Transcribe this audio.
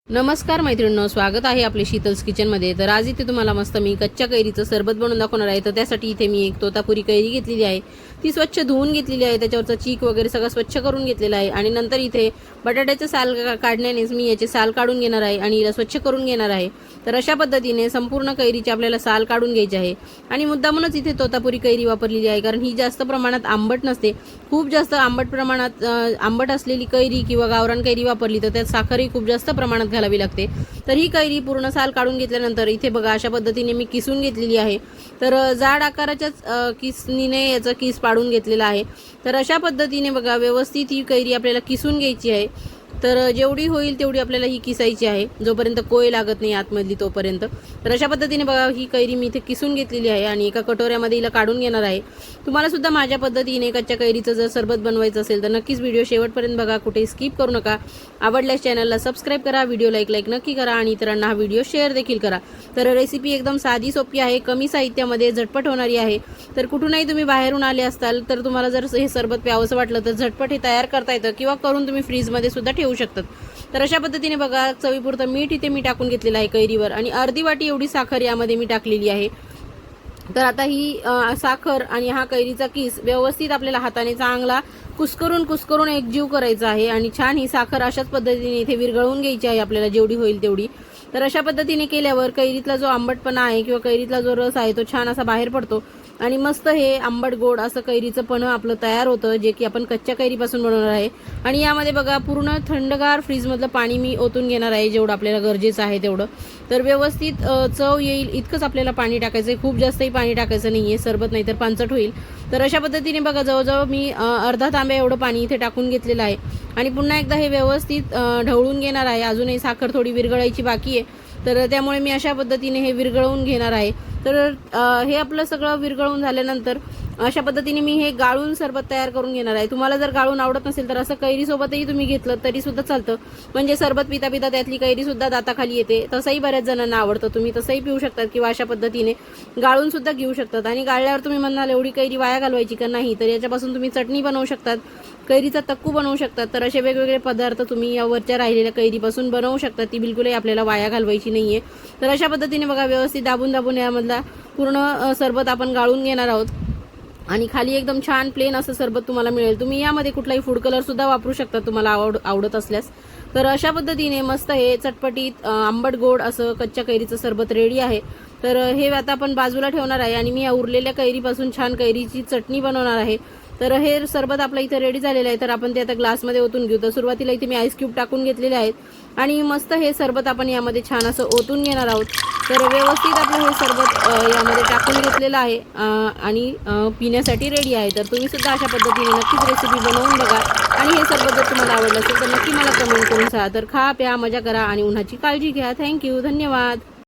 नमस्कार मैत्रिणींनो, स्वागत आहे आपले शीतल्स किचनमध्ये। तर आज इथे तुम्हाला मस्त मी कच्च्या कैरीचं सरबत बनवून दाखवणार आहे। तर त्यासाठी इथे मी एक तोतापुरी कैरी घेतलेली आहे, ती स्वच्छ धुवून घेतलेली आहे, त्याच्यावरचा चीक वगैरे सगळं स्वच्छ करून घेतलेला आहे। आणि नंतर इथे बटाट्याचं साल काढण्यानेच मी याचे साल काढून घेणार आहे आणि याला स्वच्छ करून घेणार आहे। तर अशा पद्धतीने संपूर्ण कैरीचे आपल्याला साल काढून घ्यायचे आहे। आणि मुद्दामूनच इथे तोतापुरी कैरी वापरलेली आहे, कारण ही जास्त प्रमाणात आंबट नसते। खूप जास्त आंबट प्रमाणात आंबट असलेली कैरी किंवा गावरान कैरी वापरली तर त्यात साखरही खूप जास्त प्रमाणात घालावी लागते। तर ही कैरी पूर्ण साल काढून घेतल्यानंतर इथे बघा अशा पद्धतीने मी किसून घेतलेली आहे। तर जाड आकाराच्याच किसणीने याचा किस पाडून घेतलेला आहे। तर अशा पद्धतीने बघा व्यवस्थित ही कैरी आपल्याला किसून घ्यायची आहे। तर जेवढी होईल तेवढी आपल्याला ही किसायची आहे, जोपर्यंत कोय लागत नाही आतमधली तोपर्यंत। तर अशा पद्धतीने बघा ही कैरी मी इथे किसून घेतलेली आहे आणि एका कटोऱ्यामध्ये हिला काढून घेणार आहे। तुम्हाला सुद्धा माझ्या पद्धतीने कच्च्या कैरीचं जर सरबत बनवायचं असेल तर नक्कीच व्हिडिओ शेवटपर्यंत बघा, कुठे स्किप करू नका। आवडल्यास चॅनलला सबस्क्राइब करा, व्हिडिओला लाईक नक्की करा आणि इतरांना हा व्हिडिओ शेअर देखील करा। तर रेसिपी एकदम साधी सोपी आहे, कमी साहित्यामध्ये झटपट होणारी आहे। तर कुठूनही तुम्ही बाहेरून आले असताल तर तुम्हाला जर हे सरबत प्यावंसं वाटलं तर झटपट हे तयार करता येतं किंवा करून तुम्ही फ्रीजमध्ये सुद्धा ठेवू शकतात। तर अशा पद्धतीने बघा चवीपुरतं मीठ इथे मी टाकून घेतलेलं आहे कैरीवर आणि अर्धी वाटी एवढी साखर यामध्ये मी टाकलेली आहे। तर आता ही साखर आणि हा कैरीचा किस व्यवस्थित आपल्याला हाताने चांगला कुस्करून एकजीव करायचा आहे आणि छान ही साखर अशाच पद्धतीने इथे विरघळवून घ्यायची आहे आपल्याला जेवढी होईल तेवढी। तर अशा पद्धतीने केल्यावर कैरीतला जो आंबटपणा आहे किंवा कैरीतला जो रस आहे तो छान असा बाहेर पडतो आणि मस्त हे आंबट गोड असं कैरीचं पण आपलं तयार होतं, जे की आपण कच्च्या कैरीपासून बनवणार आहे। आणि यामध्ये बघा पूर्ण थंडगार फ्रीजमधलं पाणी मी ओतून घेणार आहे, जेवढं आपल्याला गरजेचं आहे तेवढं। तर व्यवस्थित चव येईल इतकंच आपल्याला पाणी टाकायचं आहे, खूप जास्तही पाणी टाकायचं नाही आहे, सरबत नाही तर पांचट होईल। तर अशा पद्धतीने बघा जवळजवळ मी अर्धा तांब्या एवढं पाणी इथे टाकून घेतलेलं आहे आणि पुन्हा एकदा हे व्यवस्थित ढवळून घेणार आहे। अजूनही साखर थोडी विरघळायची बाकी आहे, तर त्यामुळे मी अशा पद्धतीने हे विरघळवून घेणार आहे। तर हे आपलं सगळं विरघळून झाल्यानंतर अशा पद्धतीने मी हे गाळून सरबत तयार करून घेणार आहे। तुम्हाला जर गाळून आवडत नसेल तर असं कैरीसोबतही तुम्ही घेतलं तरी सुद्धा चालतं, म्हणजे सरबत पिता पिता त्यातली कैरी सुद्धा दाताखाली येते। तसंही बऱ्याच जणांना आवडतं, तुम्ही तसंही पिऊ शकतात किंवा अशा पद्धतीने गाळून सुद्धा घेऊ शकतात। आणि गाळल्यावर तुम्ही म्हणाल एवढी कैरी वाया घालवायची का नाही, तर याच्यापासून तुम्ही चटणी बनवू शकतात, कैरीचा तक्कू बनवू शकतात। तर असे वेगवेगळे पदार्थ तुम्ही यावरच्या राहिलेल्या कैरीपासून बनवू शकतात, ती बिलकुलही आपल्याला वाया घालवायची नाहीये। तर अशा पद्धतीने बघा व्यवस्थित दाबून यामधला पूर्ण सरबत आपण गाळून घेणार आहोत आणि खाली एकदम छान प्लेन असं सरबत तुम्हाला मिळेल। तुम्ही यामध्ये कुठलाही फूड कलर सुद्धा वापरू शकता तुम्हाला आवडत असल्यास। तर अशा पद्धतीने मस्त हे चटपटीत आंबट गोड असं कच्च्या कैरीचं सरबत रेडी आहे। तर हे आता आपण बाजूला ठेवणार आहे आणि मी या उरलेल्या कैरीपासून छान कैरीची चटणी बनवणार आहे। तर हे सरबत आपलं इथे रेडी झालेलं आहे, तर आपण ते आता ग्लासमध्ये ओतून घेऊ। तर सुरुवातीला इथे मी आईस क्यूब टाकून घेतलेले आहेत आणि मस्त हे सरबत आपण यामध्ये छान असं ओतून घेणार आहोत। तर व्यवस्थित आपलं हे सरबत यामध्ये टाकून घेतलेलं आहे आणि पिण्यासाठी रेडी आहे। तर तुम्ही सुद्धा अशा पद्धतीने नक्कीच रेसिपी बनवून बघा आणि हे सरबत जर तुम्हाला आवडलं असेल तर नक्की मला कमेंट करून सांगा। तर खा प्या मजा करा आणि उन्हाची काळजी घ्या। थँक्यू, धन्यवाद।